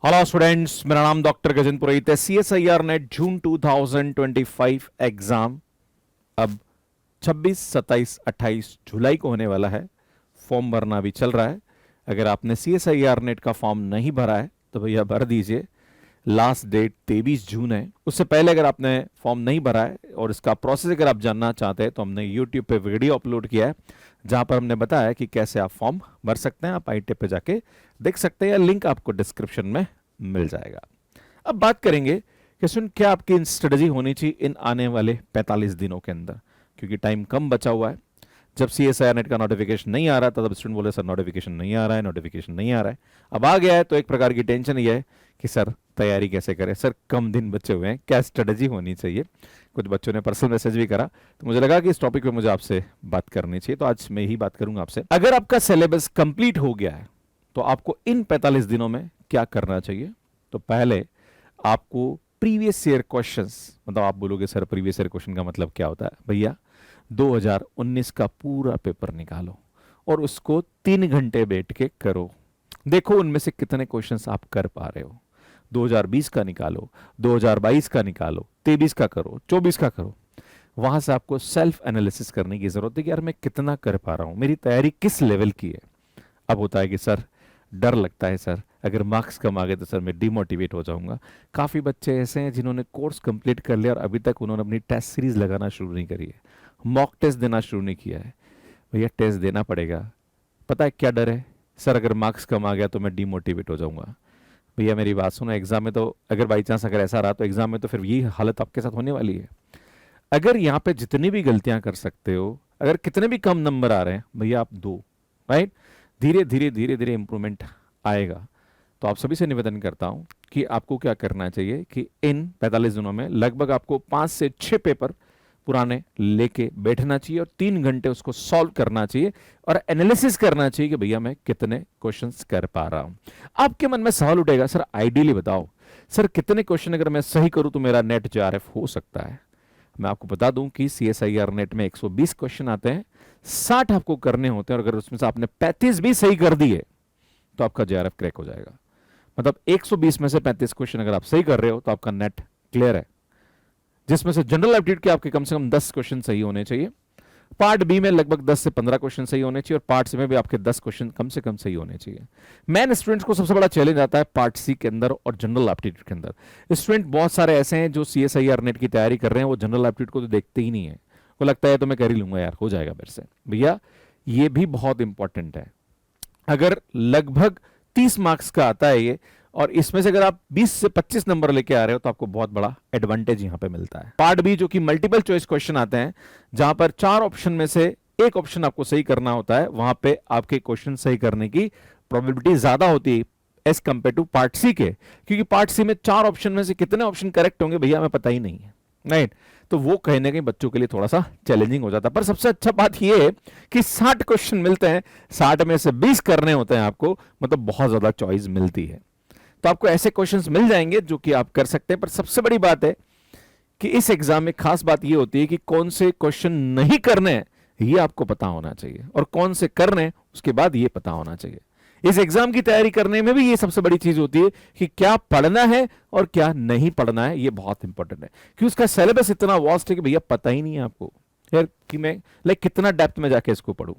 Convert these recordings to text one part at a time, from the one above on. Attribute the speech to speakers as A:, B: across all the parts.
A: Hello students, मेरा नाम doctor Gajendra पुरोहित है। CSIR नेट जून 2025 एग्जाम अब 26, 27, 28 जुलाई को होने वाला है। फॉर्म भरना भी चल रहा है। अगर आपने CSIR नेट का फॉर्म नहीं भरा है तो भैया भर दीजिए। लास्ट डेट 23 जून है। उससे पहले अगर आपने फॉर्म नहीं भरा है और इसका प्रोसेस अगर आप जानना चाहते हैं तो हमने यूट्यूब पे वीडियो अपलोड किया है जहां पर हमने बताया कि कैसे आप फॉर्म भर सकते हैं। आप ITIP पे जाके देख सकते हैं या लिंक आपको डिस्क्रिप्शन में मिल जाएगा। अब बात करेंगे कि सुन क्या आपकी स्ट्रेटजी होनी चाहिए इन आने वाले 45 दिनों के अंदर, क्योंकि टाइम कम बचा हुआ है। जब CSIR नेट का नोटिफिकेशन नहीं आ रहा था तब स्टूडेंट बोले सर नोटिफिकेशन नहीं आ रहा है, नोटिफिकेशन नहीं आ रहा है। अब आ गया है तो एक प्रकार की टेंशन ये है कि सर तैयारी कैसे करें, सर कम दिन बचे हुए हैं, क्या स्ट्रेटजी होनी चाहिए। कुछ बच्चों ने पर्सनल मैसेज भी करा तो मुझे लगा कि इस टॉपिक पे मुझे आपसे बात करनी चाहिए, तो आज मैं ही बात करूंगा आपसे। अगर आपका सिलेबस कंप्लीट हो गया है तो आपको इन 45 दिनों में क्या करना चाहिए। तो पहले आपको प्रीवियस ईयर क्वेश्चंस, मतलब आप बोलोगे सर प्रीवियस ईयर क्वेश्चन का मतलब क्या होता है। भैया 2019 का पूरा पेपर निकालो और उसको 3 घंटे बैठ के करो। देखो उनमें से कितने क्वेश्चंस आप कर पा रहे हो। 2020 का निकालो, 2022 का निकालो, 23 का करो, 24 का करो। वहां से आपको सेल्फ एनालिसिस करने की जरूरत है कि यार मैं कितना कर पा रहा हूं, मेरी तैयारी किस लेवल की है। अब होता है कि सर डर लगता है, सर अगर मार्क्स कम आ गए तो सर मैं डिमोटिवेट हो जाऊंगा। काफ़ी बच्चे ऐसे हैं जिन्होंने कोर्स कंप्लीट कर लिया और अभी तक उन्होंने अपनी टेस्ट सीरीज लगाना शुरू नहीं करी है, मॉक टेस्ट देना शुरू नहीं किया है। भैया टेस्ट देना पड़ेगा। पता है क्या डर है, सर अगर मार्क्स कम आ गया तो मैं डिमोटिवेट हो जाऊंगा। भैया मेरी बात सुनो, एग्जाम में तो अगर बाई चांस अगर ऐसा रहा तो एग्जाम में तो फिर यही हालत आपके साथ होने वाली है। अगर यहाँ पे जितनी भी गलतियां कर सकते हो, अगर कितने भी कम नंबर आ रहे हैं भैया आप दो, राइट। धीरे धीरे धीरे धीरे इंप्रूवमेंट आएगा। तो आप सभी से निवेदन करता हूं कि आपको क्या करना चाहिए कि इन 45 दिनों में लगभग आपको 5 से 6 पेपर पुराने लेके बैठना चाहिए और 3 घंटे उसको सॉल्व करना चाहिए और एनालिसिस करना चाहिए कि भैया मैं कितने क्वेश्चंस कर पा रहा हूं। आपके मन में सवाल उठेगा, सर आइडियली बताओ सर कितने क्वेश्चन अगर मैं सही करूं तो मेरा नेट JRF हो सकता है। मैं आपको बता दूं कि CSIR नेट में 120 क्वेश्चन आते हैं, 60 आपको करने होते हैं और अगर उसमें से आपने 35 भी सही कर दिए तो आपका JRF क्रैक हो जाएगा। मतलब 120 में से 35 क्वेश्चन अगर आप सही कर रहे हो तो आपका नेट क्लियर है, जिसमें से जनरल एप्टीट्यूड के आपके कम से कम 10 क्वेश्चन सही होने चाहिए। पार्ट बी में लगभग 10 से 15 क्वेश्चन सही होने चाहिए और पार्ट सी में भी आपके 10 क्वेश्चन कम से कम सही होने चाहिए। मैन स्टूडेंट्स को सबसे बड़ा चैलेंज आता है पार्ट सी के अंदर और जनरल एप्टीट्यूड के अंदर। स्टूडेंट बहुत सारे ऐसे हैं जो CSIR नेट की तैयारी कर रहे हैं, वो जनरल एप्टीट्यूड को तो देखते ही नहीं है, वो लगता है तो मैं कर ही लूंगा यार, हो जाएगा मेरे से। भैया ये भी बहुत इंपॉर्टेंट है। अगर लगभग 30 मार्क्स का आता है ये और इसमें से अगर आप 20 से 25 नंबर लेके आ रहे हो तो आपको बहुत बड़ा एडवांटेज यहां पे मिलता है। पार्ट बी जो कि मल्टीपल चॉइस क्वेश्चन आते हैं, जहां पर 4 ऑप्शन में से एक ऑप्शन आपको सही करना होता है, वहां पे आपके क्वेश्चन सही करने की प्रोबेबिलिटी ज्यादा होती है as compare to part C के, क्योंकि पार्ट सी में 4 ऑप्शन में से कितने ऑप्शन करेक्ट होंगे भैया हमें पता ही नहीं है, राइट। तो वो कहीं ना कहीं बच्चों के लिए थोड़ा सा चैलेंजिंग हो जाता है। पर सबसे अच्छा बात यह है कि 60 क्वेश्चन मिलते हैं, 60 में से 20 करने होते हैं आपको, मतलब बहुत ज्यादा चॉइस मिलती है। तो आपको ऐसे क्वेश्चंस मिल जाएंगे जो कि आप कर सकते हैं। पर सबसे बड़ी बात है कि इस एग्जाम में खास बात यह होती है कि कौन से क्वेश्चन नहीं करने हैं ये आपको पता होना चाहिए और कौन से करने हैं उसके बाद ये पता होना चाहिए। इस एग्जाम की तैयारी करने में भी ये सबसे बड़ी चीज होती है कि क्या पढ़ना है और क्या नहीं पढ़ना है। ये बहुत इंपॉर्टेंट है कि उसका सिलेबस इतना वास्ट है कि भैया पता ही नहीं है आपको यार कि मैं कितना डेप्थ में जाके इसको पढ़ूं।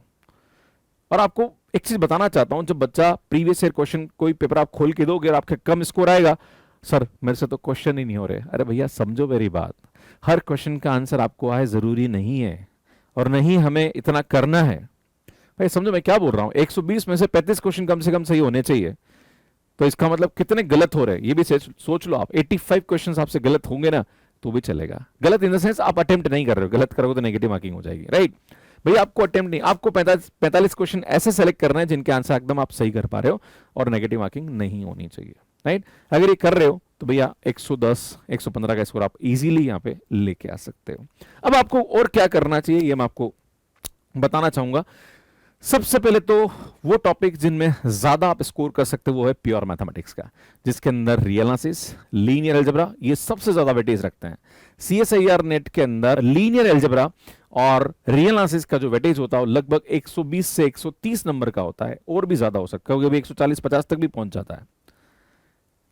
A: और आपको एक चीज बताना चाहता हूं, जब बच्चा प्रीवियस ईयर क्वेश्चन कोई पेपर आप खोल के दोगे और आपके कम स्कोर आएगा, सर मेरे से तो क्वेश्चन ही नहीं हो रहे। अरे भैया समझो मेरी बात, हर क्वेश्चन का आंसर आपको आए जरूरी नहीं है और नहीं हमें इतना करना है। भाई समझो मैं क्या बोल रहा हूं, 120 में से 35 क्वेश्चन कम से कम सही होने चाहिए, तो इसका मतलब कितने गलत हो रहे हैं ये भी सोच लो आप। 85 क्वेश्चन आपसे गलत होंगे ना तो भी चलेगा। गलत इन द सेंस आप अटेम्प्ट नहीं कर रहे हो, गलत करोगे तो नेगेटिव मार्किंग हो जाएगी, राइट। भैया आपको अटेम्प्ट नहीं, आपको 45 क्वेश्चन ऐसे सेलेक्ट करना है जिनके आंसर एकदम आप सही कर पा रहे हो और नेगेटिव मार्किंग नहीं होनी चाहिए, राइट। अगर ये कर रहे हो तो भैया 110 115 का स्कोर आप इजीली यहां पे लेके आ सकते हो। अब आपको और क्या करना चाहिए ये मैं आपको बताना चाहूंगा। सबसे पहले तो वो टॉपिक जिनमें ज्यादा आप स्कोर कर सकते हो वो है प्योर मैथमेटिक्स का, जिसके अंदर रियल एनालिसिस, लीनियर अलजेब्रा ये सबसे ज्यादा वेटेज रखते हैं। CSIR नेट के अंदर लीनियर अलजेब्रा और रियल एनालिसिस का जो वेटेज होता है लगभग 120 से 130 नंबर का होता है, और भी ज्यादा हो सकता है, कभी 140-50 तक भी पहुंच जाता है।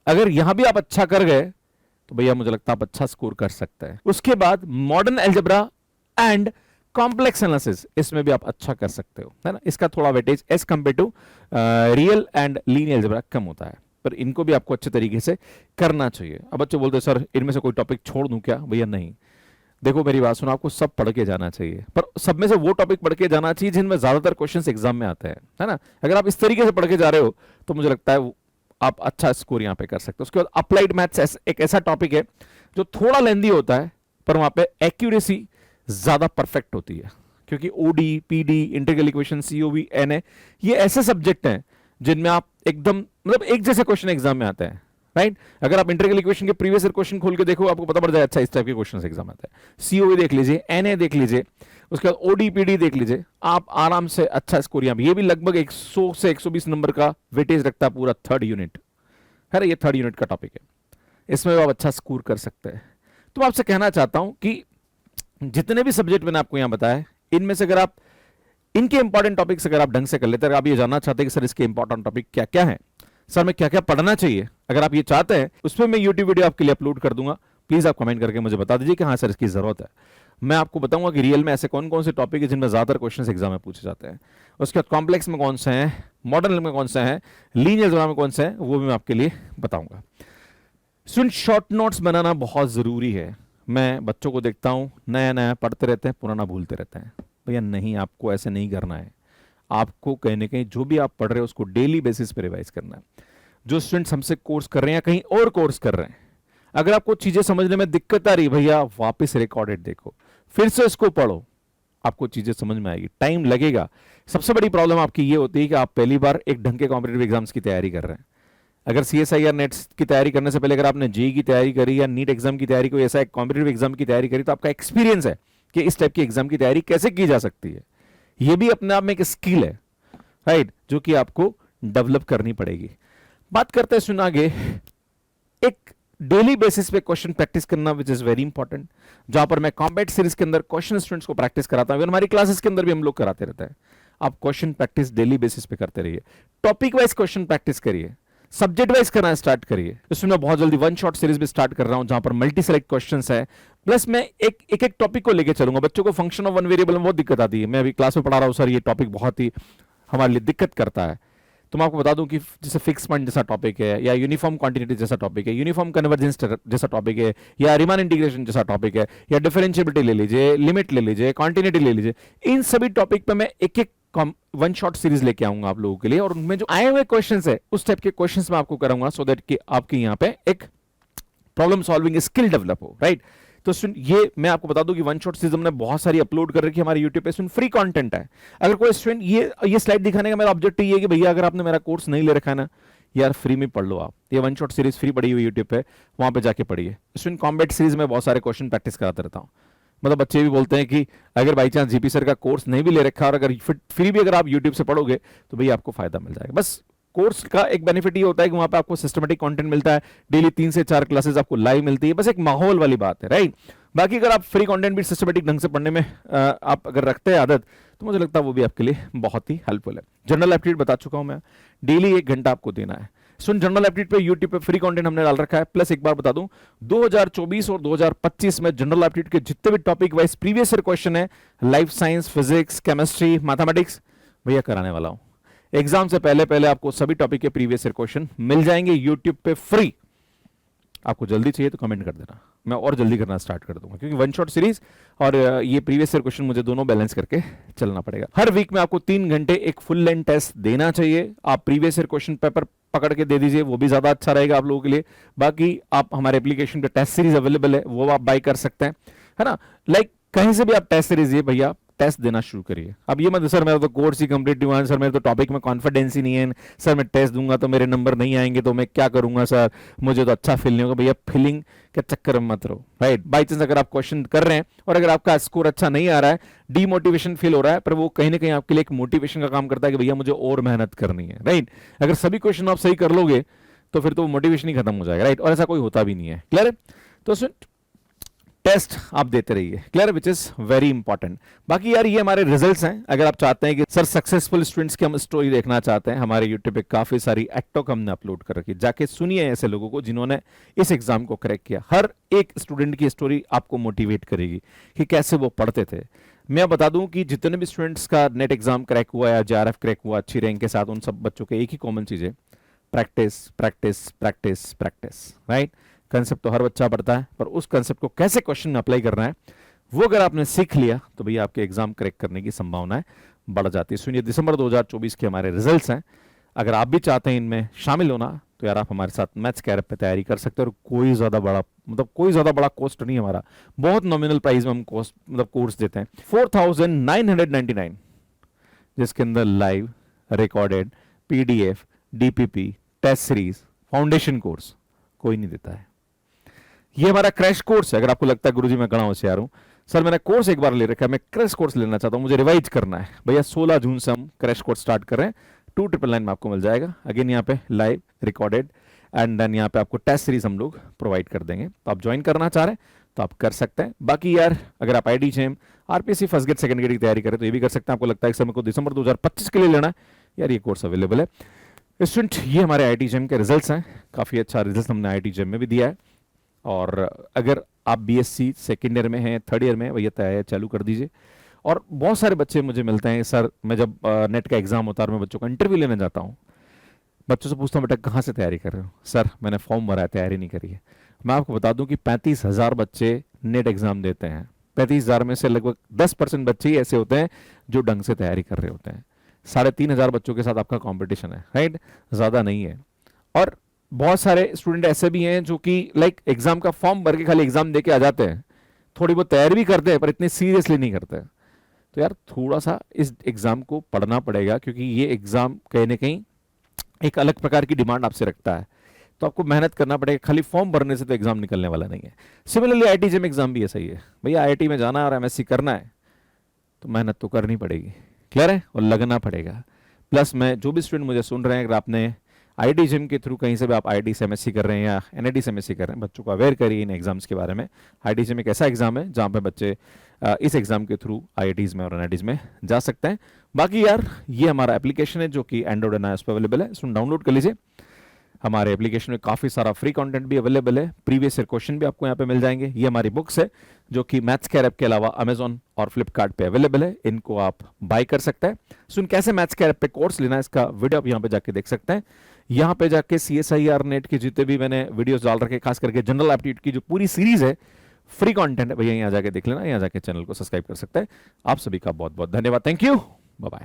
A: अगर यहां भी आप अच्छा कर गए तो भैया मुझे लगता है आप अच्छा स्कोर कर सकते हैं। उसके बाद modern algebra and complex analysis, इसमें भी आप अच्छा कर सकते हो, है ना। इसका थोड़ा weightage as compare to real and linear algebra कम होता है, पर इनको भी आपको अच्छे तरीके से करना चाहिए। अब बच्चे बोलते हैं सर इनमें से कोई टॉपिक छोड़ दूं क्या? भैया नहीं, देखो मेरी बात सुनो, आपको सब पढ़ के जाना चाहिए, पर सब में से वो टॉपिक पढ़ के जाना चाहिए जिनमें ज्यादातर क्वेश्चंस एग्जाम में आते हैं, है ना। अगर आप इस तरीके से पढ़ के जा रहे हो तो मुझे लगता है आप अच्छा स्कोर यहां पे कर सकते हो। उसके बाद अप्लाइड मैथ्स एक ऐसा टॉपिक है जो थोड़ा लेंदी होता है, पर वहां पे एक्यूरेसी ज्यादा परफेक्ट होती है, क्योंकि OD, PD, integral equation, COV, NA, ये ऐसे सब्जेक्ट हैं जिनमें आप एकदम मतलब एक जैसे क्वेश्चन एग्जाम में आते हैं, राइट। अगर आप इंटीग्रल इक्वेशन के प्रीवियस ईयर क्वेश्चन खोल के देखो आपको पता पड़ जाए अच्छा इस टाइप के क्वेश्चन एग्जाम आते हैं। सीओवी देख लीजिए, एनए देख लीजिए, उसके बाद ओडीपीडी देख लीजिए, आप आराम से अच्छा स्कोर यहां ये भी लगभग 100 से 120 नंबर का वेटेज रखता है पूरा थर्ड यूनिट, है ना। ये थर्ड यूनिट का टॉपिक है, इसमें आप अच्छा स्कोर कर सकते हैं। तो मैं आपसे कहना चाहता हूं कि जितने भी सब्जेक्ट मैंने आपको यहां बताया, इनमें से अगर आप इनके इंपॉर्टेंट टॉपिक्स अगर आप ढंग से कर लेते हैं, अगर आप ये जानना चाहते हैं कि सर इसके इंपॉर्टेंट टॉपिक क्या क्या है, सर मैं क्या क्या पढ़ना चाहिए, अगर आप ये चाहते हैं उस पर मैं यूट्यूब वीडियो आपके लिए अपलोड कर दूंगा। प्लीज आप कमेंट करके मुझे बता दीजिए कि हाँ सर इसकी जरूरत है। मैं आपको बताऊंगा कि रियल में ऐसे कौन कौन से टॉपिक है जिनमें ज्यादातर क्वेश्चन एग्जाम में पूछे जाते हैं। उसके बाद कॉम्प्लेक्स में कौन से हैं, मॉडर्न में कौन से हैं, लीनियर में कौन से हैं, वो भी मैं आपके लिए बताऊंगा। सुन, शॉर्ट नोट्स बनाना बहुत जरूरी है। मैं बच्चों को देखता हूं नया नया पढ़ते रहते हैं, पुराना भूलते रहते हैं। भैया नहीं, आपको ऐसे नहीं करना है। आपको कहीं ना कहीं जो भी आप पढ़ रहे हो उसको डेली बेसिस पे रिवाइज करना है। जो स्टूडेंट्स हमसे कोर्स कर रहे हैं या कहीं और कोर्स कर रहे हैं, अगर आपको चीजें समझने में दिक्कत आ रही, भैया वापस रिकॉर्डेड देखो, फिर से इसको पढ़ो, आपको चीजें समझ में आएगी। टाइम लगेगा। सबसे बड़ी प्रॉब्लम आपकी ये होती है कि आप पहली बार एक ढंग के कॉम्पिटेटिव एग्जाम्स की तैयारी कर रहे हैं। अगर सीएसआईआर नेट्स की तैयारी करने से पहले अगर आपने जेई की तैयारी करी या नीट एग्जाम की तैयारी, कोई ऐसा एक कॉम्पिटेटिव एग्जाम की तैयारी करी, तो आपका एक्सपीरियंस है कि इस टाइप की एग्जाम की तैयारी कैसे की जा सकती है। यह भी अपने आप में एक स्किल है, राइट, जो कि आपको डेवलप करनी पड़ेगी। बात करते हैं सुन आगे, एक डेली बेसिस पे क्वेश्चन प्रैक्टिस करना विच इज वेरी इंपॉर्टेंट, जहां पर मैं कॉम्बैट सीरीज के अंदर क्वेश्चन स्टूडेंट्स को प्रैक्टिस कराता हूं। हमारी क्लासेस के अंदर भी हम लोग कराते रहते हैं। आप क्वेश्चन प्रैक्टिस डेली बेसिस पे करते रहिए, टॉपिक वाइज क्वेश्चन प्रैक्टिस करिए, सब्जेक्ट वाइज करना स्टार्ट करिए। इसमें मैं बहुत जल्दी वन शॉट सीरीज भी स्टार्ट कर रहा हूं, जहां पर मल्टी सेलेक्ट क्वेश्चंस है, प्लस मैं एक टॉपिक को लेकर चलूंगा। बच्चों को फंक्शन ऑफ वन वेरिएबल में बहुत दिक्कत आती है। मैं अभी क्लास में पढ़ा रहा हूं, सर ये टॉपिक बहुत ही हमारे लिए दिक्कत करता है। तो मैं आपको बता दूं कि जैसे फिक्स पॉइंट जैसा टॉपिक है, या यूनिफॉर्म क्वांटिटी जैसा टॉपिक है, यूनिफॉर्म कन्वर्जेंस जैसा टॉपिक है, या रिमान इंटीग्रेशन जैसा टॉपिक है, या डिफरेंशिएबिलिटी ले लीजिए, लिमिट ले लीजिए, कॉन्टिन्यूटी ले लीजिए, इन सभी टॉपिक पे मैं एक एक वन शॉट सीरीज लेके आऊंगा आप लोगों के लिए, और उनमें जो आए हुए क्वेश्चंस है उस टाइप के क्वेश्चंस मैं आपको कराऊंगा, सो दैट कि आपकी यहाँ पे एक प्रॉब्लम सॉल्विंग स्किल डेवलप हो, राइट। तो सुन, ये मैं आपको बता दूं कि वन शॉट सीरीज हमने बहुत सारी अपलोड कर रखी है हमारे यूट्यूब पे। सुन, फ्री कंटेंट है। अगर कोई स्टूडेंट ये स्लाइड दिखाने का मेरा ऑब्जेक्टिव ये है कि भैया अगर आपने मेरा कोर्स नहीं ले रखा है ना यार, फ्री में पढ़ लो। आप ये वन शॉट सीरीज फ्री पड़ी हुई यूट्यूब पे, वहां पे जाके पढ़िए। स्टूडेंट कॉम्बैट सीरीज में बहुत सारे क्वेश्चन प्रैक्टिस कराते रहता हूँ। मतलब बच्चे भी बोलते हैं कि अगर बाई चांस जीपी सर का कोर्स नहीं भी ले रखा और अगर फ्री भी अगर आप यूट्यूब से पढ़ोगे तो भैया आपको फायदा मिल जाएगा। बस कोर्स का एक बेनिफिट ये होता है कि वहां पे आपको सिस्टमेटिक कंटेंट मिलता है, डेली 3 से 4 क्लासेस आपको लाइव मिलती है, बस एक माहौल वाली बात है, राइट। बाकी अगर आप फ्री कंटेंट भी सिस्टमेटिक ढंग से पढ़ने में आप अगर रखते हैं आदत, तो मुझे लगता है वो भी आपके लिए बहुत ही हेल्पफुल है। जनरल एप्टीट्यूड बता चुका हूं मैं, डेली 1 घंटा आपको देना है। सुन, जनरल एप्टीट्यूड पे यूट्यूब पे फ्री कंटेंट हमने डाल रखा है। प्लस एक बार बता दूं, 2024 और 2025 में जनरल एप्टीट्यूड के जितने भी topic wise previous year question है, life science, physics, chemistry, mathematics, भैया कराने वाला हूं। एग्जाम से पहले पहले आपको सभी टॉपिक के प्रीवियस ईयर क्वेश्चन मिल जाएंगे यूट्यूब पे फ्री। आपको जल्दी चाहिए तो कमेंट कर देना, मैं और जल्दी करना स्टार्ट कर दूंगा, क्योंकि वन शॉट सीरीज और ये प्रीवियस ईयर क्वेश्चन मुझे दोनों बैलेंस करके चलना पड़ेगा। हर वीक में आपको 3 घंटे एक फुल लेंथ टेस्ट देना चाहिए। आप प्रीवियस ईयर क्वेश्चन पेपर पकड़ के दे दीजिए, वो भी ज्यादा अच्छा रहेगा आप लोगों के लिए। बाकी आप हमारे एप्लीकेशन पे टेस्ट सीरीज अवेलेबल है, वो आप बाय कर सकते हैं, है ना। लाइक कहीं से भी आप टेस्ट सीरीज ये भैया टेस्ट देना शुरू करिए। अब ये मत सर मेरा तो कोर्स ही कंप्लीट हुआ है, सर मेरे तो टॉपिक में कॉन्फिडेंस ही नहीं है, सर मैं टेस्ट दूंगा तो मेरे नंबर नहीं आएंगे तो मैं क्या करूंगा सर, मुझे तो अच्छा फील नहीं होगा। भैया फीलिंग के चक्कर में मत रहो, राइट। बाई चांस अगर आप क्वेश्चन कर रहे हैं और अगर आपका स्कोर अच्छा नहीं आ रहा है, डीमोटिवेशन फील हो रहा है, पर वो कहीं ना कहीं आपके लिए एक मोटिवेशन का काम करता है कि भैया मुझे और मेहनत करनी है, राइट। अगर सभी क्वेश्चन आप सही कर लोगे तो फिर तो मोटिवेशन ही खत्म हो जाएगा, राइट। और ऐसा कोई होता भी नहीं है, क्लियर है। तो टेस्ट आप देते रहिए, clear, which is very important. बाकी यार ये हमारे रिजल्ट्स हैं। अगर आप चाहते हैं कि सर सक्सेसफुल स्टूडेंट्स की हम स्टोरी देखना चाहते हैं, हमारे यूट्यूब पे काफी सारी एक्टोक हमने अपलोड कर रखी, जाके सुनिए ऐसे लोगों को जिन्होंने इस एग्जाम को क्रैक किया। हर एक स्टूडेंट की स्टोरी आपको मोटिवेट करेगी कि कैसे वो पढ़ते थे। मैं बता दूं कि जितने भी स्टूडेंट्स का नेट एग्जाम क्रैक हुआ या जेआरएफ क्रैक हुआ अच्छी रैंक के साथ, उन सब बच्चों के एक ही कॉमन चीज है, practice practice practice practice, right. Concept तो हर बच्चा पढ़ता है, पर उस कंसेप्ट को कैसे क्वेश्चन में अप्लाई करना है वो अगर आपने सीख लिया तो भैया आपके एग्जाम क्रैक करने की संभावनाएं बढ़ जाती है। सुनिए, दिसंबर 2024 के हमारे रिजल्ट्स हैं। अगर आप भी चाहते हैं इनमें शामिल होना तो यार आप हमारे साथ मैथ्स कैरप पे तैयारी कर सकते हैं। और कोई ज़्यादा बड़ा कॉस्ट नहीं है हमारा, बहुत नॉमिनल प्राइस में हम कोर्स देते हैं 4999, जिसके अंदर live, recorded, PDF, DPP, test series, foundation course कोई नहीं देता है। ये हमारा क्रैश कोर्स है। अगर आपको लगता है गुरुजी मैं कड़ा होशियार हूं, सर मैंने कोर्स एक बार ले रखा है, मैं क्रैश कोर्स लेना चाहता हूं, मुझे रिवाइज करना है, भैया 16 जून से हम क्रैश कोर्स स्टार्ट कर रहे हैं। 2999 में आपको मिल जाएगा। अगेन यहाँ पे लाइव, रिकॉर्डेड एंड देन यहाँ पे आपको टेस्ट सीरीज हम लोग प्रोवाइड कर देंगे। तो आप ज्वाइन करना चाह रहे हैं तो आप कर सकते हैं। बाकी यार अगर आप IIT-JEM, RPSC first grade second grade की तैयारी करें तो ये भी कर सकते हैं। आपको लगता है कि सर मेरे को दिसंबर 2025 के लिए लेना है, यार ये कोर्स अवेलेबल है। स्टूडेंट, ये हमारे IIT-JEM के रिजल्ट्स हैं। काफ़ी अच्छा रिजल्ट हमने IIT-JEM में भी दिया है। और अगर आप BSc सेकेंड ईयर में हैं, थर्ड ईयर में हैं, भैया तैयारी चालू कर दीजिए। और बहुत सारे बच्चे मुझे मिलते हैं, सर मैं जब नेट का एग्जाम होता है और मैं बच्चों का इंटरव्यू लेने जाता हूँ, बच्चों से पूछता हूँ बेटा कहाँ से तैयारी कर रहे हो, सर मैंने फॉर्म भरा है, तैयारी नहीं करी है। मैं आपको बता दूं कि 35,000 बच्चे नेट एग्जाम देते हैं। 35,000 में से लगभग 10% बच्चे ही ऐसे होते हैं जो ढंग से तैयारी कर रहे होते हैं। 3,500 बच्चों के साथ आपका कंपटीशन है, राइट, ज़्यादा नहीं है। और बहुत सारे स्टूडेंट ऐसे भी हैं जो कि लाइक एग्जाम का फॉर्म भर के खाली एग्जाम दे के आ जाते हैं, थोड़ी बहुत तैयारी भी करते हैं पर इतने सीरियसली नहीं करते। तो यार थोड़ा सा इस एग्जाम को पढ़ना पड़ेगा, क्योंकि ये एग्जाम कहीं ना कहीं एक अलग प्रकार की डिमांड आपसे रखता है। तो आपको मेहनत करना पड़ेगा, खाली फॉर्म भरने से तो एग्जाम निकलने वाला नहीं है। सिमिलरली IIT-JEM एग्जाम भी ऐसा ही है, भैया IIT में जाना है और MSc करना है तो मेहनत तो करनी पड़ेगी, क्लियर है, और लगना पड़ेगा। प्लस मैं जो भी स्टूडेंट मुझे सुन रहे हैं, अगर आपने IIT-JEM के थ्रू कहीं से भी आप IIT से MSc कर रहे हैं या NIT से MSc कर रहे हैं, बच्चों को अवेयर करिए इन एग्जाम्स के बारे में। IIT-JEM एक ऐसा एग्जाम है जहाँ पे बच्चे इस एग्जाम के थ्रू IITs में और NITs में जा सकते हैं। बाकी यार ये हमारा एप्लीकेशन है जो कि एंड्रॉइड एंड iOS पर अवेलेबल है, इसको डाउनलोड कर लीजिए। हमारे एप्लीकेशन में काफ़ी सारा फ्री कंटेंट भी अवेलेबल है, प्रीवियस ईयर क्वेश्चन भी आपको यहाँ पे मिल जाएंगे। ये हमारी बुक्स है जो कि मैथ्स कैर ऐप के अलावा अमेजॉन और फ्लिपकार्ट पे अवेलेबल है, इनको आप बाय कर सकते हैं। सुन कैसे मैथ्स कैर ऐप पे कोर्स लेना है इसका वीडियो आप यहाँ पे जाके देख सकते हैं। यहाँ पे जाके CSIR नेट के जितने भी मैंने वीडियोस डाल रखे, खास करके जनरल एप्टीट्यूड की जो पूरी सीरीज है, फ्री कंटेंट है भैया, यहाँ जाके देख लेना, यहाँ जाके चैनल को सब्सक्राइब कर सकते हैं। आप सभी का बहुत बहुत धन्यवाद, थैंक यू, बाय बाय।